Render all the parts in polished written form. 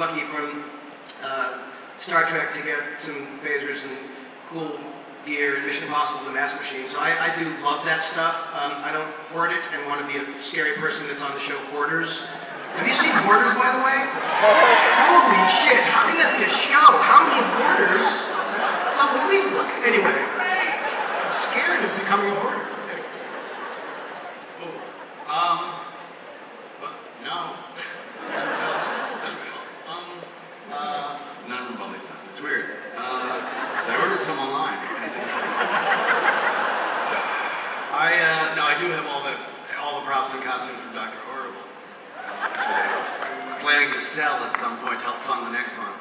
Lucky from Star Trek to get some phasers and cool gear and Mission Impossible the Mask Machine. So I do love that stuff. I don't hoard it and want to be a scary person that's on the show Hoarders. Have you seen Hoarders, by the way? Holy shit, how can that be a show? How many hoarders? It's unbelievable. Anyway, I'm scared of becoming a hoarder. No. None of the bubbly stuff. It's weird. Because I ordered some online. I do have all the props and costumes from Dr. Horrible. Which I was planning to sell at some point to help fund the next one.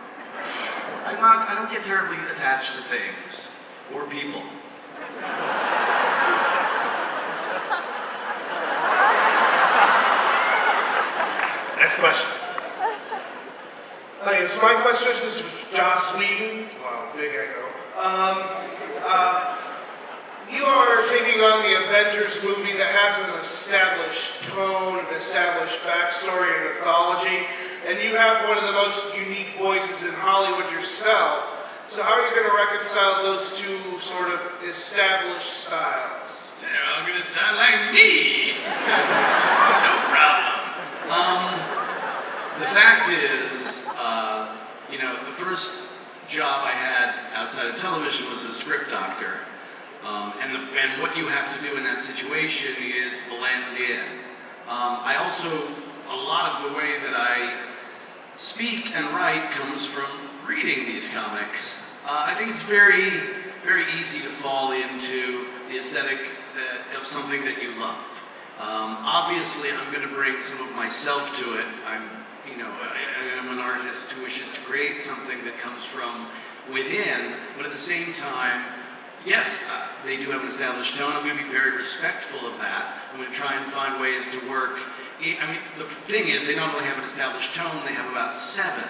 I don't get terribly attached to things or people. Next question. Okay, so my question is Joss Whedon. Wow, big echo. You are taking on the Avengers movie that has an established tone, an established backstory and mythology, and you have one of the most unique voices in Hollywood yourself. So how are you going to reconcile those two sort of established styles? They're all going to sound like me. No problem. The fact is, the first job I had outside of television was as a script doctor. And what you have to do in that situation is blend in. I also, a lot of the way that I speak and write comes from reading these comics. I think it's very, very easy to fall into the aesthetic of something that you love. Obviously, I'm going to bring some of myself to it. I'm an artist who wishes to create something that comes from within, but at the same time, yes, they do have an established tone. I'm going to be very respectful of that. I'm going to try and find ways to work. The thing is, they not only have an established tone, they have about 7.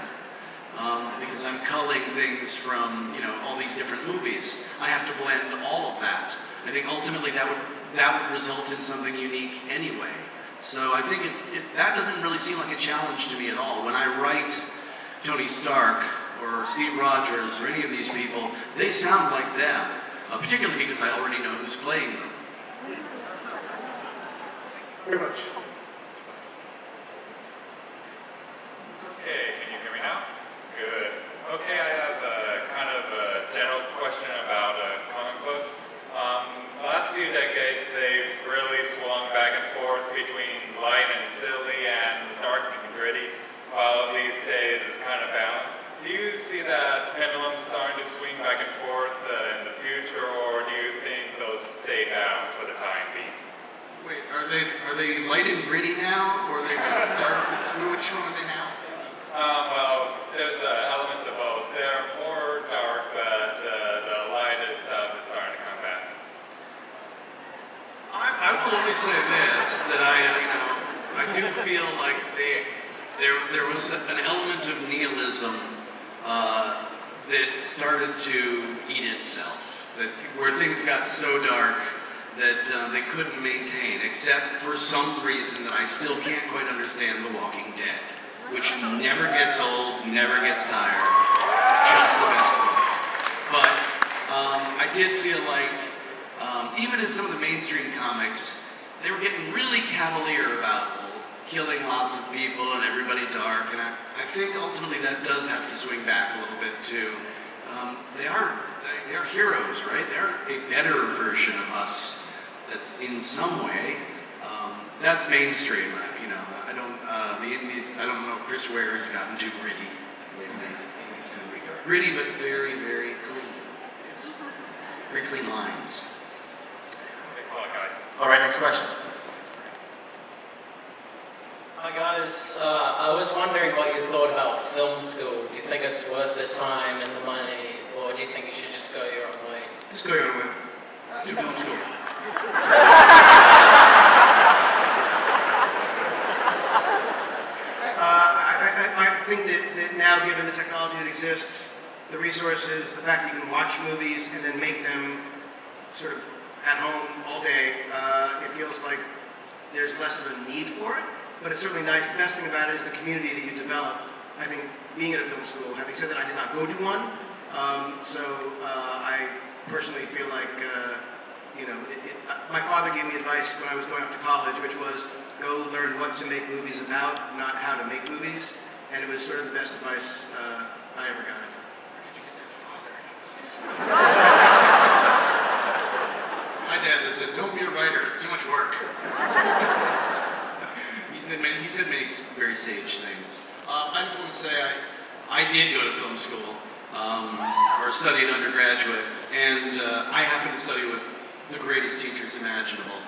Because I'm culling things from, all these different movies. I have to blend all of that. I think ultimately that would result in something unique anyway. So I think that doesn't really seem like a challenge to me at all. When I write Tony Stark or Steve Rogers or any of these people, they sound like them, particularly because I already know who's playing them. Very much. Okay, can you hear me now? Good. Okay, I have kind of a general question about comic books. The last few decades, they've really swung back and forth between light and silly and dark and gritty, while these days it's kind of balanced. Do you see that pendulum starting to swing back and forth in the future, or do you think those stay balanced for the time being? Wait, are they light and gritty now, or are they dark and smooth? Which one are they now? Well, there's elements of both. They're more dark, but the lighted stuff is starting to come back. I will only say this, that I do feel like there was an element of nihilism that started to eat itself, where things got so dark that they couldn't maintain, except for some reason that I still can't quite understand, The Walking Dead, which never gets old, never gets tired, just the best book. But I did feel like, even in some of the mainstream comics, they were getting really cavalier about killing lots of people and everybody dark, and I think ultimately that does have to swing back a little bit too. They're heroes, right? They're a better version of us that's in some way. That's mainstream, I don't know if Chris Ware has gotten too gritty lately. Gritty, but very, very clean. Yes. Very clean lines. Thanks a lot, guys. All right, next question. Hi guys, I was wondering what you thought about film school. Do you think it's worth the time and the money, or do you think you should just go your own way? Just go your own way. Do film school. I think that now, given the technology that exists, the resources, the fact that you can watch movies and then make them sort of at home all day, it feels like there's less of a need for it. But it's certainly nice. The best thing about it is the community that you develop. I think, being at a film school. Having said that, I did not go to one, so I personally feel like, my father gave me advice when I was going off to college, which was go learn what to make movies about, not how to make movies, and it was sort of the best advice I ever got. Where did you get that, father? That's awesome. My dad just said, don't be a writer, it's too much work. He said many very sage things. I just want to say I did go to film school, or studied undergraduate, and I happened to study with the greatest teachers imaginable.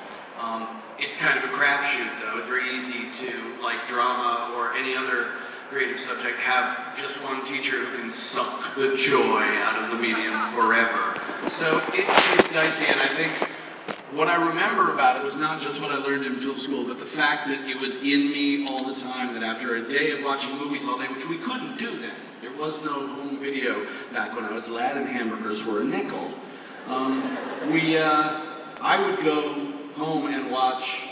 It's kind of a crapshoot, though. It's very easy to, like drama or any other creative subject, have just one teacher who can suck the joy out of the medium forever. So it's dicey, and I think what I remember about it was not just what I learned in film school, but the fact that it was in me all the time, that after a day of watching movies all day, which we couldn't do then, there was no home video back when I was a lad and hamburgers were a nickel. I would go home and watch,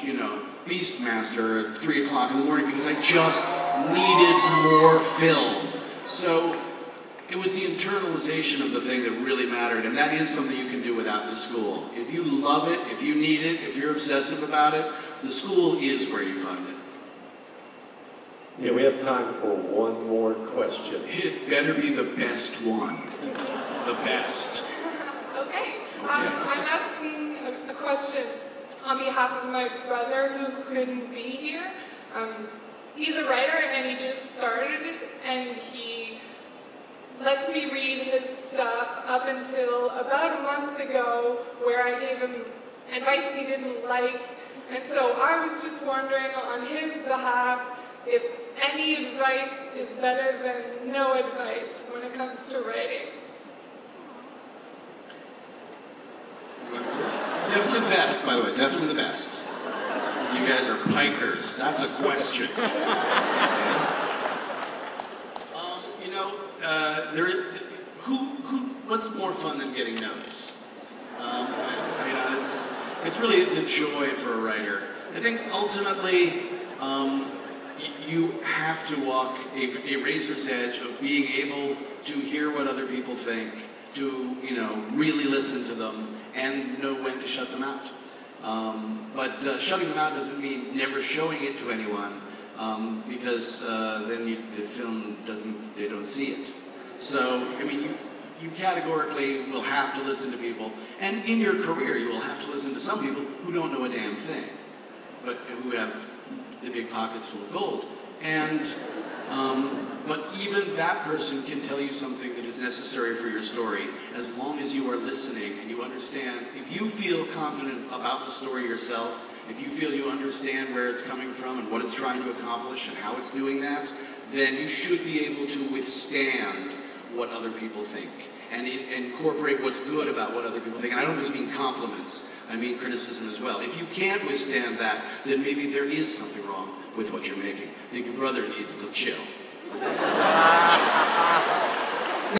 Beastmaster at 3 o'clock in the morning because I just needed more film. So it was the internalization of the thing that really mattered, and that is something you can do without the school. If you love it, if you need it, if you're obsessive about it, the school is where you find it. Yeah, we have time for one more question. It better be the best one. The best. Okay. I'm asking a question on behalf of my brother who couldn't be here. He's a writer and he just started, and he lets me read his stuff up until about a month ago, where I gave him advice he didn't like. And so I was just wondering on his behalf if any advice is better than no advice when it comes to writing. Definitely the best, by the way, definitely the best. You guys are pikers. That's a question. What's more fun than getting notes? It's really the joy for a writer. I think ultimately, you have to walk a razor's edge of being able to hear what other people think, to really listen to them, and know when to shut them out. But shutting them out doesn't mean never showing it to anyone, because then the film they don't see it. So, you categorically will have to listen to people, and in your career you will have to listen to some people who don't know a damn thing, but who have the big pockets full of gold. And but even that person can tell you something that is necessary for your story, as long as you are listening and you understand. If you feel confident about the story yourself, if you feel you understand where it's coming from and what it's trying to accomplish and how it's doing that, then you should be able to withstand what other people think and incorporate what's good about what other people think. And I don't just mean compliments, I mean criticism as well. If you can't withstand that, then maybe there is something wrong with what you're making. I think your brother needs to chill.